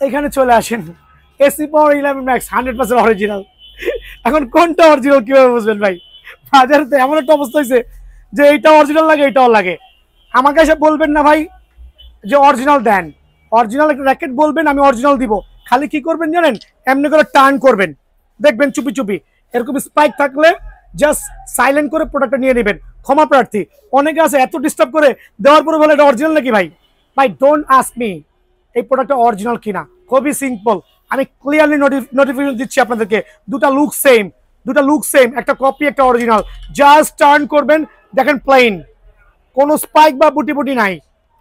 এখানে চলে আসেন, এসি পাওয়ার 11 ম্যাক্স 100% অরিজিনাল। এখন কোনটা অরিজিনাল কিভাবে বুঝবেন ভাই? বাজারে তো এমন একটা অবস্থা হয়েছে যে এইটা অরিজিনাল লাগে, এইটাও লাগে। আমাকে এসে বলবেন না ভাই যে অরিজিনাল দেন, অরিজিনাল একটা র্যাকেট বলবেন আমি অরিজিনাল দিব। খালি কি করবেন জানেন? এমনি করে টার্ন করবেন, দেখবেন চুপি চুপি এরকম স্পাইক থাকলে জাস্ট সাইলেন্ট করে প্রোডাক্টটা নিয়ে নেবেন। ক্ষমা প্রার্থী, অনেকে আছে এত ডিস্টার্ব করে দেওয়ার পরে বলে এটা অরিজিনাল নাকি ভাই। ভাই ডোন্ট আস্ক মি এই প্রোডাক্টটা অরিজিনাল কিনা, খুবই সিম্পল। আমি ক্লিয়ারলি নোটিফিকেশন দিচ্ছি আপনাদেরকে, দুটা লুক সেম, একটা কপি একটা অরিজিনাল। জাস্ট টার্ন করবেন, দেখেন প্লেন, কোনো স্পাইক বা বুটি বুটি নাই।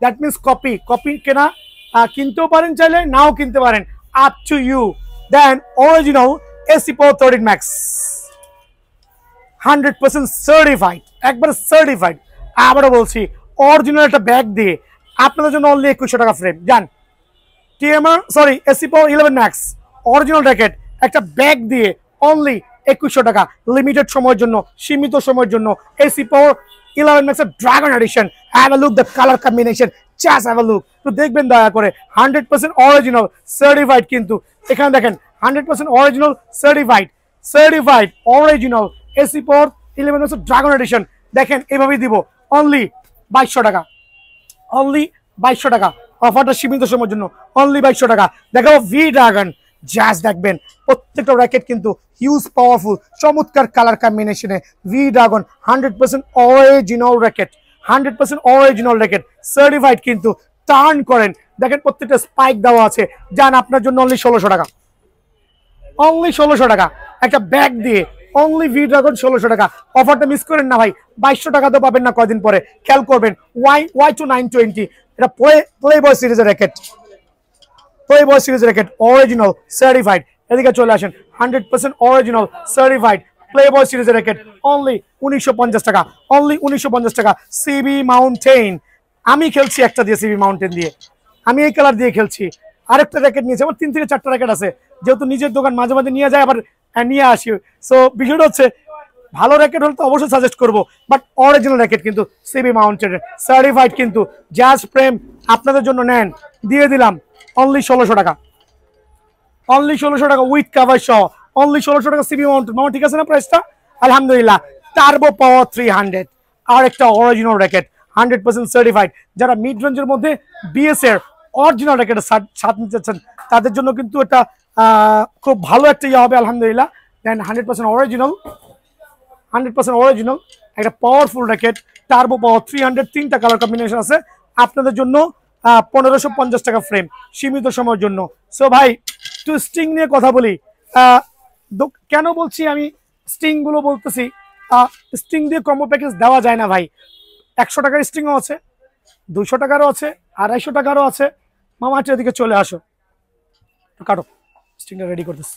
That means copy. কপি কেনা কিনতেও পারেন, চাইলে নাও কিনতে পারেন, up to you. Then original AC power 13 max 100% certified, একবারে সার্টিফাইড। আবারও বলছি, অরিজিনাল একটা ব্যাগ দিয়ে আপনাদের জন্য অনলি 2100 টাকা ফ্রেম। যান টিএমআর সরি এসি পাওয়ার 11 ম্যাক্স অরিজিনাল র্যাকেট একটা ব্যাগ দিয়ে অনলি 2100 টাকা, লিমিটেড সময়ের জন্য, সীমিত সময়ের জন্য। এসি পাওয়ার 11 ম্যাক্স এর dragon addition. Have a look the colour combination, just have a look. তো দেখবেন দয়া করে, 100% অরিজিনাল সার্টিফাইড। কিন্তু এখানে দেখেন 100% অরিজিনাল সার্টিফাইড অরিজিনাল এসি পাওয়ার 11 ম্যাক্স ড্রাগন এডিশন। দেখেন এভাবেই দিব অনলি 2200 টাকা, অনলি 2200 টাকা। অফারটা সীমিত সময়ের জন্য, অনলি 2200 টাকা। দেখাবো ভি ড্রাগন, জাস্ট দেখবেন প্রত্যেকটা র্যাকেট কিন্তু হিউজ পাওয়ারফুল, চমৎকার কালার কম্বিনেশনে। V dragon 100% original racket, 100% original racket certified. কিন্তু টার্ন করেন, দেখেন প্রত্যেকটা স্পাইক দেওয়া আছে। যান আপনার জন্য অনলি 1600 টাকা, অনলি 1600 টাকা একটা ব্যাগ দিয়ে, অনলি ভি ড্রাগন 1600 টাকা। অফারটা মিস করেন না ভাই, 2200 টাকা তো পাবেন না কয়দিন পরে। খেয়াল করবেন ওয়াই টু 920, এটা প্লে বয় সিরিজের র্যাকেট, প্লে বয় সিরিজের র্যাকেট অরিজিনাল সার্টিফাইড। এদিকে চলে আসেন, 100% অরিজিনাল সার্টিফাইড প্লে বয় সিরিজের র্যাকেট অনলি 1950 টাকা, অনলি 1950 টাকা। সিবি মাউন্টেন, আমি খেলছি একটা দিয়ে, সিবি মাউন্টেন দিয়ে আমি এই কালার দিয়ে খেলছি। আরেকটা র্যাকেট নিয়েছি, আমার 3 থেকে 4টা র্যাকেট আছে, যেহেতু নিজের দোকান মাঝে মাঝে নিয়ে যায়, আবার নিয়ে আসি। সো বিষয়টা হচ্ছে ভালো র্যাকেট হলে তো অবশ্যই সাজেস্ট করবো, বাট অরিজিনাল র্যাকেট কিন্তু সিবি মাউন্টেনের সার্টিফাইড। কিন্তু জাস্ট প্রেম আপনাদের জন্য নেন, দিয়ে দিলাম অনলি 1600 টাকা, অনলি 1600 টাকা উইথ কাভার সহ, অনলি 1600 টাকা সিবি মাউন্টেন। মামা ঠিক আছে না প্রাইসটা? আলহামদুলিল্লাহ। টার্বো পাওয়ার 300 আর একটা অরিজিনাল র্যাকেট 100% সার্টিফাইড। যারা মিড রেঞ্জের মধ্যে বিএস এর অরিজিনাল র্যাকেটের সাথ নিতে চাচ্ছেন, তাদের জন্য কিন্তু এটা খুব ভালো একটা ইয়ে হবে আলহামদুলিল্লাহ। দেন 100% অরিজিনাল, 100% অরিজিনাল একটা পাওয়ারফুল র্যাকেট, টার্বো পাওয়ার 300, 3টা কালার কম্বিনেশন আছে আপনাদের জন্য। 1550 টাকা ফ্রেম, সীমিত সময়ের জন্য। সো ভাই একটু স্টিং নিয়ে কথা বলি। কেন বলছি আমি স্টিং গুলো বলতেছি, স্টিং দিয়ে কম্বো প্যাকেজ দেওয়া যায় না ভাই। 100 টাকার স্টিংও আছে, 200 টাকারও আছে, 250 টাকারও আছে। মামা এদিকে চলে আসো, কাটো স্টিংটা রেডি করতেছি।